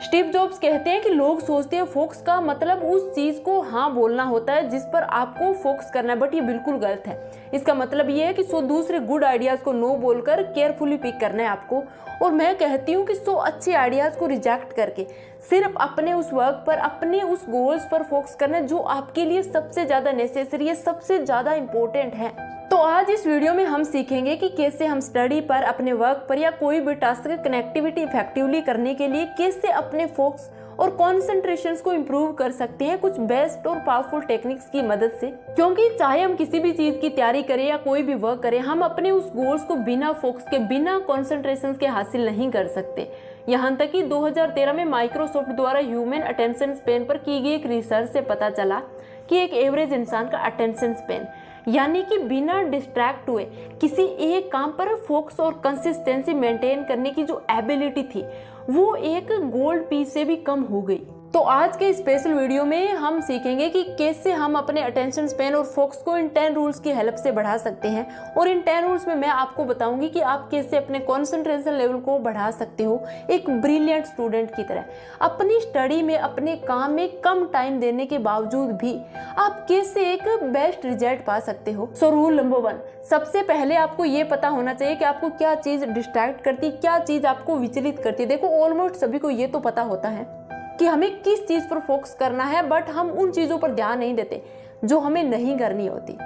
Steve jobs कहते हैं कि लोग सोचते हैं फोकस का मतलब उस चीज को हाँ बोलना होता है जिस पर आपको फोकस करना है, बट ये बिल्कुल गलत है। इसका मतलब ये है कि 100 दूसरे गुड आइडियाज को नो बोलकर केयरफुली पिक करना है आपको। और मैं कहती हूँ कि 100 अच्छे आइडियाज को रिजेक्ट करके सिर्फ अपने उस वर्क पर, अपने उस गोल्स पर फोकस करना है जो आपके लिए सबसे ज्यादा नेसेसरी है, सबसे ज्यादा इंपॉर्टेंट है। तो आज इस वीडियो में हम सीखेंगे कि कैसे हम स्टडी पर, अपने वर्क पर या कोई भी टास्क की कनेक्टिविटी इफेक्टिवली करने के लिए कैसे अपने फोकस और कॉन्सेंट्रेशन को इम्प्रूव कर सकते हैं कुछ बेस्ट और पावरफुल टेक्निक्स की मदद से। क्योंकि चाहे हम किसी भी चीज की तैयारी करें या कोई भी वर्क करें, हम अपने उस गोल्स को बिना फोकस के, बिना कॉन्सेंट्रेशन के हासिल नहीं कर सकते। यहाँ तक कि 2013 में माइक्रोसॉफ्ट द्वारा ह्यूमन अटेंशन स्पेन पर की गई एक रिसर्च से पता चला कि एक एवरेज इंसान का अटेंशन स्पेन, यानी कि बिना डिस्ट्रैक्ट हुए किसी एक काम पर फोकस और कंसिस्टेंसी मेंटेन करने की जो एबिलिटी थी, वो एक गोल्ड पीस से भी कम हो गई। तो आज के स्पेशल वीडियो में हम सीखेंगे कि कैसे हम अपने अटेंशन स्पेन और फोकस को इन 10 रूल्स की हेल्प से बढ़ा सकते हैं। और इन 10 रूल्स में मैं आपको बताऊंगी कि आप कैसे अपने कंसंट्रेशन लेवल को बढ़ा सकते हो एक ब्रिलियंट स्टूडेंट की तरह। अपनी स्टडी में, अपने काम में कम टाइम देने के बावजूद भी आप कैसे एक बेस्ट रिजल्ट पा सकते हो। सो रूल नंबर 1, सबसे पहले आपको ये पता होना चाहिए कि आपको क्या चीज डिस्ट्रैक्ट करती, क्या चीज आपको विचलित करती। देखो, ऑलमोस्ट सभी को ये तो पता होता है कि हमें किस चीज पर फोकस करना है, बट हम उन चीजों पर ध्यान नहीं देते जो हमें नहीं करनी होती।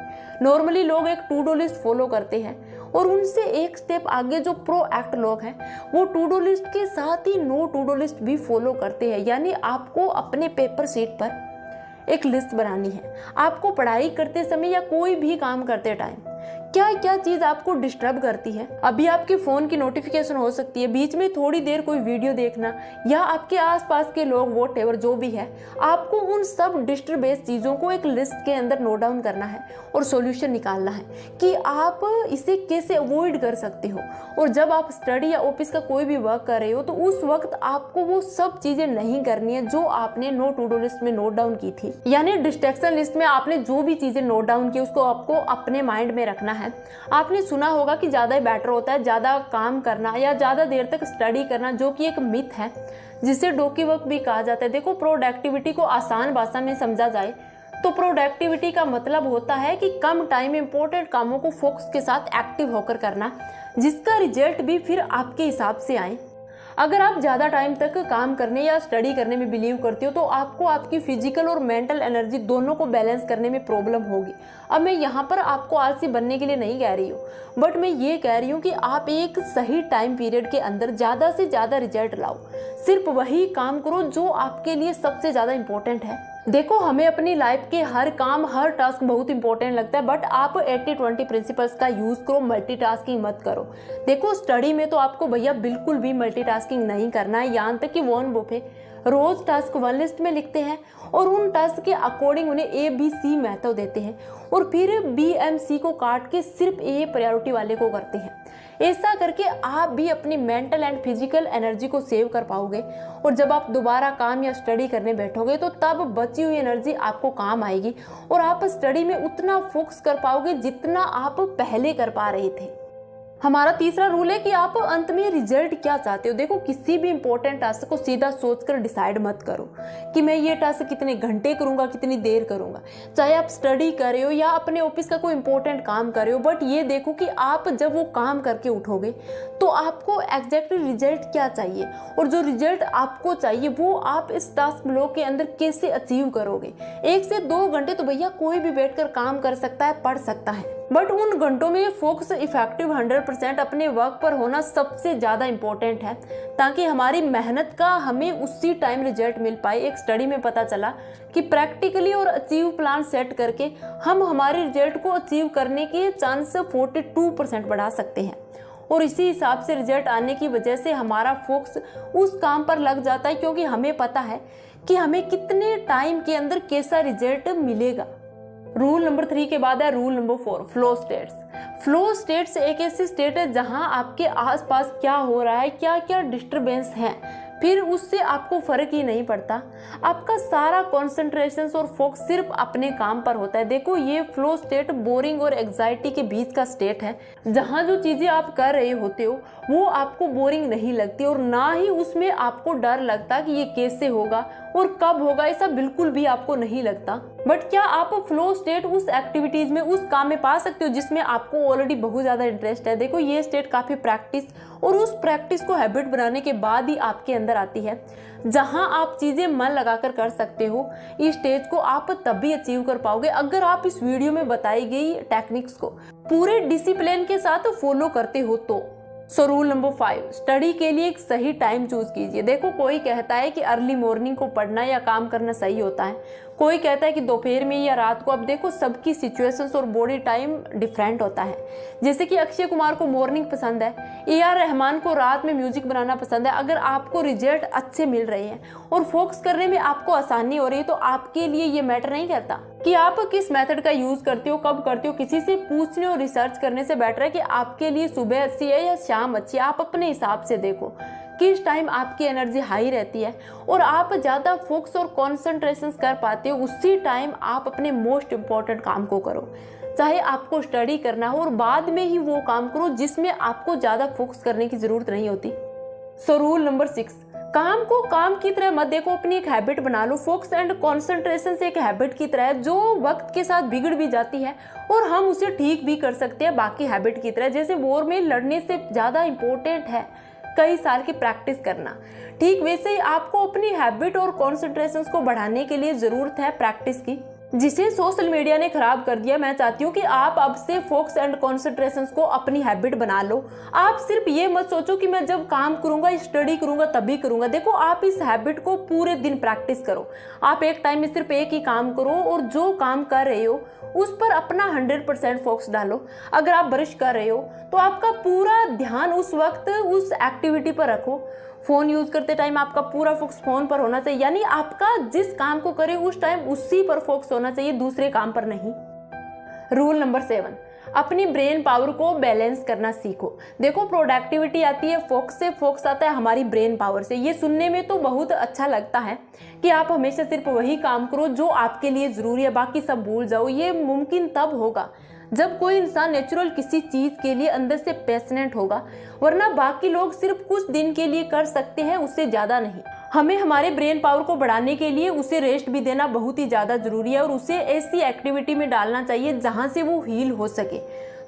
नॉर्मली लोग एक टू डू लिस्ट फॉलो करते हैं और उनसे एक स्टेप आगे जो प्रो एक्ट लोग हैं, वो टू डू लिस्ट के साथ ही नो टू डू लिस्ट भी फॉलो करते हैं। यानी आपको अपने पेपर शीट पर एक लिस्ट बनानी है। आपको पढ़ाई करते समय या कोई भी काम करते टाइम क्या क्या चीज आपको डिस्टर्ब करती है। अभी आपके फोन की नोटिफिकेशन हो सकती है, बीच में थोड़ी देर कोई वीडियो देखना, या आपके आसपास के लोग, व्हाटएवर जो भी है, आपको उन सब डिस्टर्बेंस चीजों को एक लिस्ट के अंदर नोट डाउन करना है और सॉल्यूशन निकालना है कि आप इसे कैसे अवॉइड कर सकते हो। और जब आप स्टडी या ऑफिस का कोई भी वर्क कर रहे हो तो उस वक्त आपको वो सब चीजें नहीं करनी है जो आपने नो टू डू लिस्ट में नोट डाउन की थी। यानी डिस्ट्रैक्शन लिस्ट में आपने जो भी चीजें नोट डाउन की उसको आपको अपने माइंड में रखना है। आपने सुना होगा कि ज्यादा ही बेटर होता है ज्यादा काम करना या ज्यादा देर तक स्टडी करना, जो कि एक मिथ है जिसे डोकी वर्क भी कहा जाता है। देखो, प्रोडक्टिविटी को आसान भाषा में समझा जाए तो प्रोडक्टिविटी का मतलब होता है कि कम टाइम में इंपॉर्टेंट कामों को फोकस के साथ एक्टिव होकर करना, जिसका रिजल्ट भी फिर आपके हिसाब से आए। अगर आप ज़्यादा टाइम तक काम करने या स्टडी करने में बिलीव करते हो तो आपको आपकी फिजिकल और मेंटल एनर्जी दोनों को बैलेंस करने में प्रॉब्लम होगी। अब मैं यहाँ पर आपको आलसी बनने के लिए नहीं कह रही हूँ, बट मैं ये कह रही हूँ कि आप एक सही टाइम पीरियड के अंदर ज़्यादा से ज़्यादा रिजल्ट लाओ। सिर्फ वही काम करो जो आपके लिए सबसे ज़्यादा इंपॉर्टेंट है। देखो, हमें अपनी लाइफ के हर काम, हर टास्क बहुत इंपॉर्टेंट लगता है, बट आप 80-20 प्रिंसिपल्स का यूज करो, मल्टीटास्किंग मत करो। देखो, स्टडी में तो आपको भैया बिल्कुल भी मल्टीटास्किंग नहीं करना है। यहाँ तक कि वॉरेन बफेट रोज टास्क 1 लिस्ट में लिखते हैं और उन टास्क के अकॉर्डिंग उन्हें ABC महत्व देते हैं और फिर BMC को काट के सिर्फ A प्रायोरिटी वाले को करते हैं। ऐसा करके आप भी अपनी मेंटल एंड फिजिकल एनर्जी को सेव कर पाओगे और जब आप दोबारा काम या स्टडी करने बैठोगे तो तब बची हुई एनर्जी आपको काम आएगी और आप स्टडी में उतना फोकस कर पाओगे जितना आप पहले कर पा रहे थे। हमारा तीसरा रूल है कि आप अंत में रिजल्ट क्या चाहते हो। देखो, किसी भी इंपॉर्टेंट टास्क को सीधा सोचकर डिसाइड मत करो कि मैं ये टास्क कितने घंटे करूंगा, कितनी देर करूंगा। चाहे आप स्टडी कर रहे हो या अपने ऑफिस का कोई इंपॉर्टेंट काम कर रहे हो, बट ये देखो कि आप जब वो काम करके उठोगे तो आपको एग्जैक्टली रिजल्ट क्या चाहिए और जो रिजल्ट आपको चाहिए वो आप इस टास्क ब्लॉक के अंदर कैसे अचीव करोगे। 1 से 2 घंटे तो भैया कोई भी बैठकर काम कर सकता है, पढ़ सकता है, बट उन घंटों में फोकस इफेक्टिव 100% अपने वर्क पर होना सबसे ज़्यादा इंपॉर्टेंट है ताकि हमारी मेहनत का हमें उसी टाइम रिजल्ट मिल पाए। एक स्टडी में पता चला कि प्रैक्टिकली और अचीव प्लान सेट करके हम हमारे रिजल्ट को अचीव करने के चांस 42% बढ़ा सकते हैं और इसी हिसाब से रिजल्ट आने की वजह से हमारा फोकस उस काम पर लग जाता है क्योंकि हमें पता है कि हमें कितने टाइम के अंदर कैसा रिजल्ट मिलेगा। रूल नंबर 3 के बाद है rule number 4, flow states. Flow states एक ऐसी स्टेट है जहां आपके आसपास क्या हो रहा है, क्या क्या डिस्टरबेंस है, फिर उससे आपको फर्क ही नहीं पड़ता। आपका सारा कॉन्सेंट्रेशन और फोकस सिर्फ अपने काम पर होता है। देखो, ये फ्लो स्टेट बोरिंग और एग्जाइटी के बीच का स्टेट है, जहाँ जो चीजें आप कर रहे होते हो वो आपको बोरिंग नहीं लगती और ना ही उसमें आपको डर लगता कि ये कैसे होगा और कब होगा, ऐसा बिल्कुल भी आपको नहीं लगता। बट क्या आप फ्लो स्टेट उस एक्टिविटीज में, उस काम में पा सकते हो जिसमें आपको ऑलरेडी बहुत ज्यादा इंटरेस्ट है? देखो, ये स्टेट काफी प्रैक्टिस और उस प्रैक्टिस को हैबिट बनाने के बाद ही आपके अंदर आती है। जहां आप चीजें मन लगाकर कर सकते हो, इस स्टेज को आप तभी अचीव कर पाओगे अगर आप इस वीडियो में बताई गई टेक्निक्स को पूरे डिसिप्लिन के साथ फॉलो करते हो तो। सो रूल नंबर 5, स्टडी के लिए एक सही टाइम चूज कीजिए। देखो, कोई कहता है कि अर्ली मॉर्निंग को पढ़ना या काम करना सही होता है, कोई कहता है कि दोपहर में या रात को। अब देखो, सबकी सिचुएशंस और बॉडी टाइम डिफरेंट होता है। जैसे कि अक्षय कुमार को मॉर्निंग पसंद है, AR रहमान को रात में म्यूजिक बनाना पसंद है। अगर आपको रिजल्ट अच्छे मिल रहे हैं और फोकस करने में आपको आसानी हो रही है तो आपके लिए ये मैटर नहीं करता कि आप किस मेथड का यूज करते हो, कब करते हो। किसी से पूछने और रिसर्च करने से बेटर है कि आपके लिए सुबह अच्छी है या शाम अच्छी है। आप अपने हिसाब से देखो किस टाइम आपकी एनर्जी हाई रहती है और आप ज़्यादा फोकस और कॉन्सेंट्रेशन कर पाते हो, उसी टाइम आप अपने मोस्ट इम्पॉर्टेंट काम को करो। चाहे आपको स्टडी करना हो और बाद में ही वो काम करो जिसमें आपको ज़्यादा फोकस करने की ज़रूरत नहीं होती। सो रूल नंबर 6, काम को काम की तरह मत देखो, अपनी एक हैबिट बना लो। फोकस एंड कॉन्सेंट्रेशन से एक हैबिट की तरह है जो वक्त के साथ बिगड़ भी जाती है और हम उसे ठीक भी कर सकते हैं बाकी हैबिट की तरह। जैसे वॉर में लड़ने से ज़्यादा इम्पोर्टेंट है कई साल की प्रैक्टिस करना, ठीक वैसे ही आपको अपनी हैबिट और कॉन्सेंट्रेशन को बढ़ाने के लिए ज़रूरत है प्रैक्टिस की, जिसे सोशल मीडिया ने खराब कर दिया। मैं चाहती हूँ कि आप अब से फोकस एंड कॉन्सेंट्रेशन को अपनी हैबिट बना लो। आप सिर्फ ये मत सोचो कि मैं जब काम करूंगा, स्टडी करूंगा तभी करूंगा। देखो, आप इस हैबिट को पूरे दिन प्रैक्टिस करो। आप एक टाइम में सिर्फ एक ही काम करो और जो काम कर रहे हो उस पर अपना 100% फोकस डालो। अगर आप ब्रश कर रहे हो तो आपका पूरा ध्यान उस वक्त उस एक्टिविटी पर रखो। फोन यूज करते टाइम आपका पूरा फोकस फोन पर होना चाहिए, यानी आपका जिस काम को करे उस टाइम उसी पर फोकस होना चाहिए, दूसरे काम पर नहीं। रूल नंबर 7, अपनी ब्रेन पावर को बैलेंस करना सीखो। देखो, प्रोडक्टिविटी आती है फोकस से, फोकस आता है हमारी ब्रेन पावर से। ये सुनने में तो बहुत अच्छा लगता है कि आप हमेशा सिर्फ वही काम करो जो आपके लिए जरूरी है, बाकी सब भूल जाओ। ये मुमकिन तब होगा जब कोई इंसान नेचुरल किसी चीज के लिए अंदर से पैशनेट होगा, वरना बाकी लोग सिर्फ कुछ दिन के लिए कर सकते हैं, उससे ज्यादा नहीं। हमें हमारे ब्रेन पावर को बढ़ाने के लिए उसे रेस्ट भी देना बहुत ही ज़्यादा ज़रूरी है और उसे ऐसी एक्टिविटी में डालना चाहिए जहाँ से वो हील हो सके।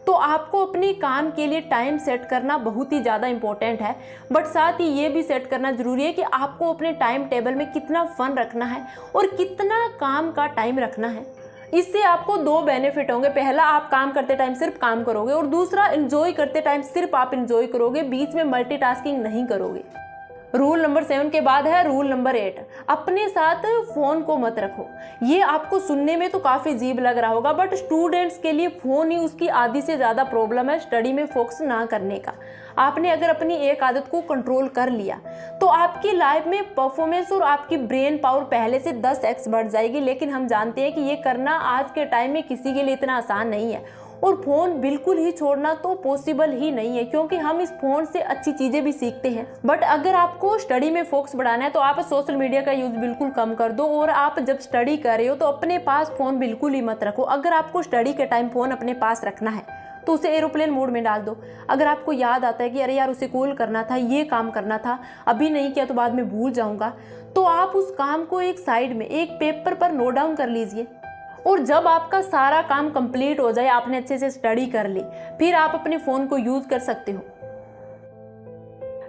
तो आपको अपने काम के लिए टाइम सेट करना बहुत ही ज़्यादा इंपॉर्टेंट है, बट साथ ही ये भी सेट करना ज़रूरी है कि आपको अपने टाइम टेबल में कितना फन रखना है और कितना काम का टाइम रखना है। इससे आपको 2 बेनिफिट होंगे। पहला, आप काम करते टाइम सिर्फ काम करोगे और दूसरा, एंजॉय करते टाइम सिर्फ आप एंजॉय करोगे, बीच में मल्टीटास्किंग नहीं करोगे। रूल नंबर 7 के बाद है रूल नंबर 8, अपने साथ फोन को मत रखो। ये आपको सुनने में तो काफी अजीब लग रहा होगा, बट स्टूडेंट्स के लिए फोन ही उसकी आधी से ज्यादा प्रॉब्लम है स्टडी में फोकस ना करने का। आपने अगर अपनी एक आदत को कंट्रोल कर लिया तो आपकी लाइफ में परफॉर्मेंस और आपकी ब्रेन पावर पहले से 10x बढ़ जाएगी। लेकिन हम जानते हैं कि ये करना आज के टाइम में किसी के लिए इतना आसान नहीं है और फोन बिल्कुल ही छोड़ना तो पॉसिबल ही नहीं है, क्योंकि हम इस फोन से अच्छी चीजें भी सीखते हैं। बट अगर आपको स्टडी में फोकस बढ़ाना है तो आप सोशल मीडिया का यूज बिल्कुल कम कर दो और आप जब स्टडी कर रहे हो तो अपने पास फोन बिल्कुल ही मत रखो। अगर आपको स्टडी के टाइम फोन अपने पास रखना है तो उसे एरोप्लेन मोड में डाल दो। अगर आपको याद आता है कि अरे यार उसे कॉल करना था, ये काम करना था, अभी नहीं किया तो बाद में भूल जाऊंगा, तो आप उस काम को एक साइड में एक पेपर पर नोट डाउन कर लीजिए और जब आपका सारा काम कंप्लीट हो जाए, आपने अच्छे से स्टडी कर ली, फिर आप अपने फोन को यूज कर सकते हो।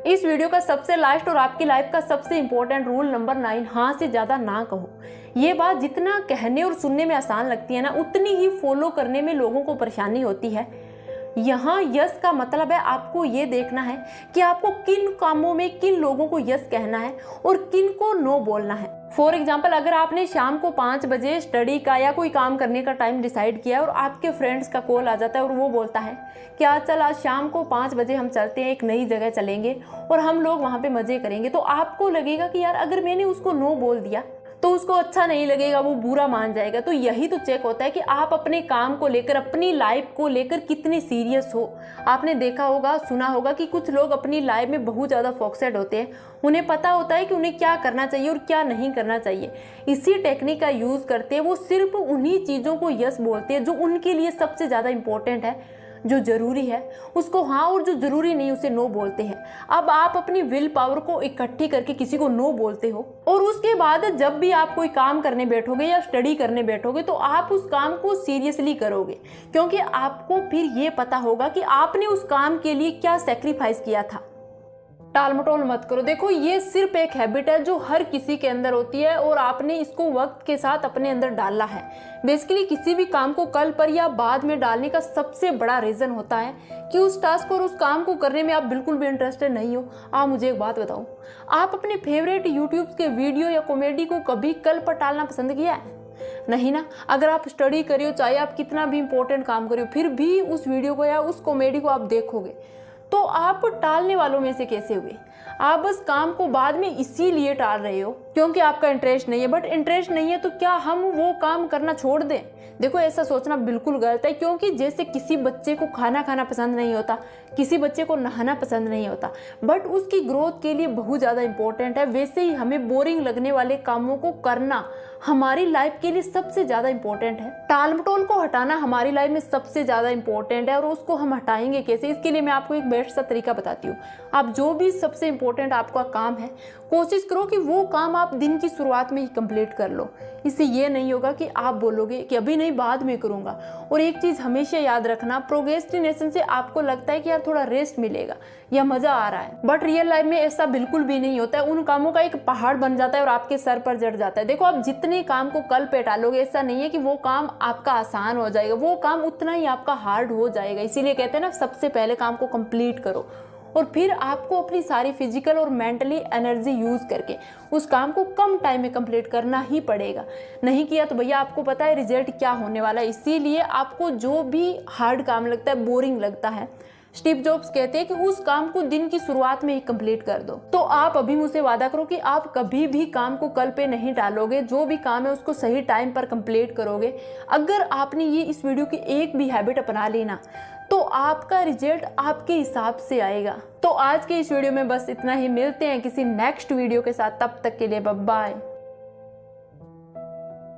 इस वीडियो का सबसे लास्ट और आपकी लाइफ का सबसे इंपॉर्टेंट रूल नंबर 9, हाँ से ज्यादा ना कहो। ये बात जितना कहने और सुनने में आसान लगती है ना, उतनी ही फॉलो करने में लोगों को परेशानी होती है। यहाँ यस का मतलब है आपको ये देखना है कि आपको किन कामों में किन लोगों को यस कहना है और किन को नो बोलना है। फॉर एग्जाम्पल, अगर आपने शाम को 5 बजे स्टडी का या कोई काम करने का टाइम डिसाइड किया और आपके फ्रेंड्स का कॉल आ जाता है और वो बोलता है कि चल आज शाम को 5 बजे हम चलते हैं, एक नई जगह चलेंगे और हम लोग वहाँ पे मजे करेंगे, तो आपको लगेगा कि यार अगर मैंने उसको नो बोल दिया तो उसको अच्छा नहीं लगेगा, वो बुरा मान जाएगा। तो यही तो चेक होता है कि आप अपने काम को लेकर, अपनी लाइफ को लेकर कितने सीरियस हो। आपने देखा होगा, सुना होगा कि कुछ लोग अपनी लाइफ में बहुत ज़्यादा फोकस्ड होते हैं, उन्हें पता होता है कि उन्हें क्या करना चाहिए और क्या नहीं करना चाहिए। इसी टेक्निक का यूज़ करते हैं वो सिर्फ उन्हीं चीज़ों को यस बोलते हैं जो उनके लिए सबसे ज़्यादा इंपॉर्टेंट है, जो ज़रूरी है उसको हाँ, और जो ज़रूरी नहीं उसे नो बोलते हैं। अब आप अपनी विल पावर को इकट्ठी करके किसी को नो बोलते हो, और उसके बाद जब भी आप कोई काम करने बैठोगे या स्टडी करने बैठोगे तो आप उस काम को सीरियसली करोगे, क्योंकि आपको फिर ये पता होगा कि आपने उस काम के लिए क्या सेक्रीफाइस किया था। टाल मटोल मत करो। देखो, ये सिर्फ एक हैबिट है जो हर किसी के अंदर होती है और आपने इसको वक्त के साथ अपने अंदर डाला है। बेसिकली किसी भी काम को कल पर या बाद में डालने का सबसे बड़ा रीज़न होता है कि उस टास्क और उस काम को करने में आप बिल्कुल भी इंटरेस्टेड नहीं हो। आप मुझे एक बात बताओ, आप अपने फेवरेट यूट्यूब के वीडियो या कॉमेडी को कभी कल पर टालना पसंद किया है? नहीं ना। अगर आप स्टडी करियो, चाहे आप कितना भी इंपॉर्टेंट काम करियो, फिर भी उस वीडियो को या उस कॉमेडी को आप देखोगे, तो आप टालने वालों में से कैसे हुए? आप बस काम को बाद में इसीलिए टाल रहे हो क्योंकि आपका इंटरेस्ट नहीं है। बट इंटरेस्ट नहीं है तो क्या हम वो काम करना छोड़ दें? देखो, ऐसा सोचना बिल्कुल गलत है, क्योंकि जैसे किसी बच्चे को खाना खाना पसंद नहीं होता, किसी बच्चे को नहाना पसंद नहीं होता, बट उसकी ग्रोथ के लिए बहुत ज़्यादा इंपॉर्टेंट है, वैसे ही हमें बोरिंग लगने वाले कामों को करना हमारी लाइफ के लिए सबसे ज़्यादा इंपॉर्टेंट है। टाल मटोल को हटाना हमारी लाइफ में सबसे ज़्यादा इंपॉर्टेंट है, और उसको हम हटाएंगे कैसे? इसके लिए मैं आपको एक बेस्ट सा तरीका बताती हूँ। आप जो भी सबसे इंपॉर्टेंट आपका काम है, कोशिश करो कि वो काम आप दिन की शुरुआत में ही कंप्लीट कर लो। इससे ये नहीं होगा कि आप बोलोगे कि अभी नहीं, बाद में करूँगा। और एक चीज़ हमेशा याद रखना, प्रोक्रेस्टिनेशन से आपको लगता है कि यार थोड़ा रेस्ट मिलेगा या मज़ा आ रहा है, बट रियल लाइफ में ऐसा बिल्कुल भी नहीं होता है। उन कामों का एक पहाड़ बन जाता है और आपके सर पर जड़ जाता है। देखो, आप जितने काम को कल पे टालोगे, ऐसा नहीं है कि वो काम आपका आसान हो जाएगा, वो काम उतना ही आपका हार्ड हो जाएगा। इसीलिए कहते हैं ना, सबसे पहले काम को कंप्लीट करो, और फिर आपको अपनी सारी फिजिकल और मेंटली एनर्जी यूज़ करके उस काम को कम टाइम में कंप्लीट करना ही पड़ेगा। नहीं किया तो भैया आपको पता है रिजल्ट क्या होने वाला है। इसीलिए आपको जो भी हार्ड काम लगता है, बोरिंग लगता है, स्टीव जॉब्स कहते हैं कि उस काम को दिन की शुरुआत में ही कंप्लीट कर दो। तो आप अभी मुझसे वादा करो कि आप कभी भी काम को कल पे नहीं टालोगे, जो भी काम है उसको सही टाइम पर कंप्लीट करोगे। अगर आपने ये इस वीडियो की एक भी हैबिट अपना ली ना, तो आपका रिजल्ट आपके हिसाब से आएगा। तो आज के इस वीडियो में बस इतना ही। मिलते हैं किसी नेक्स्ट वीडियो के साथ, तब तक के लिए बाय बाय।